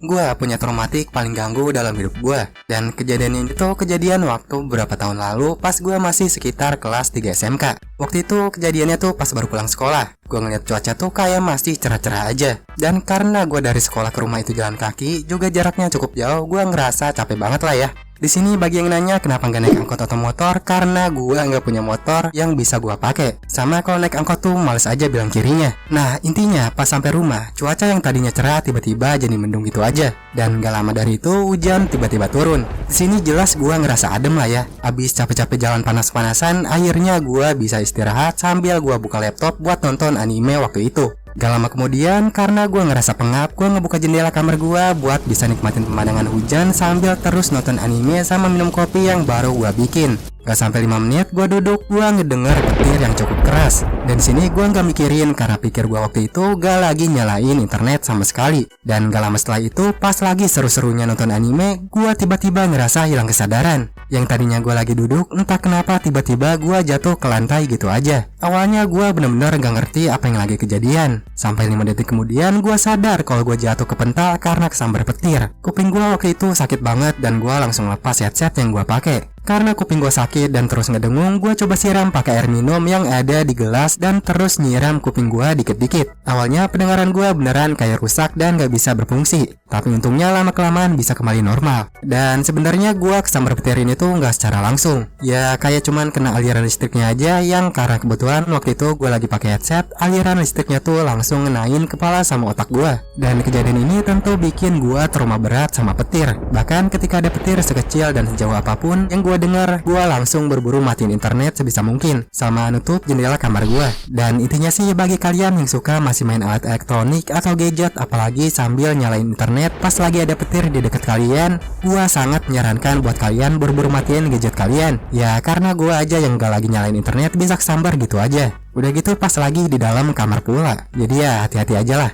Gua punya traumatik paling ganggu dalam hidup gua. Dan kejadian ini tuh kejadian waktu beberapa tahun lalu pas gua masih sekitar kelas 3 SMK. Waktu itu kejadiannya tuh pas baru pulang sekolah. Gua ngeliat cuaca tuh kayak masih cerah-cerah aja. Dan karena gua dari sekolah ke rumah itu jalan kaki, juga jaraknya cukup jauh, gua ngerasa capek banget lah ya. Di sini bagi yang nanya kenapa nggak naik angkot atau motor, karena gua nggak punya motor yang bisa gua pakai. Sama kalau naik angkot tuh males aja bilang kirinya. Nah intinya pas sampai rumah, cuaca yang tadinya cerah tiba-tiba jadi mendung gitu aja. Dan gak lama dari itu hujan tiba-tiba turun. Di sini jelas gua ngerasa adem lah ya. Abis capek-capek jalan panas-panasan, akhirnya gua bisa istirahat sambil gua buka laptop buat nonton anime waktu itu. Gak lama kemudian, karena gue ngerasa pengap, gue ngebuka jendela kamar gue buat bisa nikmatin pemandangan hujan sambil terus nonton anime sama minum kopi yang baru gue bikin. Gak sampai 5 menit gue duduk, gue ngedenger petir yang cukup keras. Dan di sini gue gak mikirin karena pikir gue waktu itu gak lagi nyalain internet sama sekali. Dan gak lama setelah itu, pas lagi seru-serunya nonton anime, gue tiba-tiba ngerasa hilang kesadaran. Yang tadinya gue lagi duduk, entah kenapa tiba-tiba gue jatuh ke lantai gitu aja. Awalnya gue bener-bener gak ngerti apa yang lagi kejadian. Sampai 5 detik kemudian gue sadar kalau gue jatuh ke pental karena kesambar petir. Kuping gue waktu itu sakit banget dan gue langsung lepas headset yang gue pakai. Karena kuping gue sakit dan terus ngedengung, gue coba siram pakai air minum yang ada di gelas dan terus nyiram kuping gue dikit-dikit. Awalnya pendengaran gue beneran kayak rusak dan gak bisa berfungsi. Tapi untungnya lama-kelamaan bisa kembali normal. Dan sebenarnya gue kesambar petir ini tuh gak secara langsung. Ya kayak cuman kena aliran listriknya aja, yang karena kebetulan waktu itu gue lagi pakai headset, aliran listriknya tuh langsung ngenain kepala sama otak gue. Dan kejadian ini tentu bikin gue trauma berat sama petir. Bahkan ketika ada petir sekecil dan sejauh apapun yang gue dengar, gue langsung berburu matiin internet sebisa mungkin sama nutup jendela kamar gue. Dan intinya sih bagi kalian yang suka masih main alat elektronik atau gadget, apalagi sambil nyalain internet pas lagi ada petir di dekat kalian, gue sangat menyarankan buat kalian berburu matiin gadget kalian. Ya karena gue aja yang gak lagi nyalain internet bisa kesambar gitu aja. Udah gitu pas lagi di dalam kamar pula. Jadi ya hati-hati aja lah.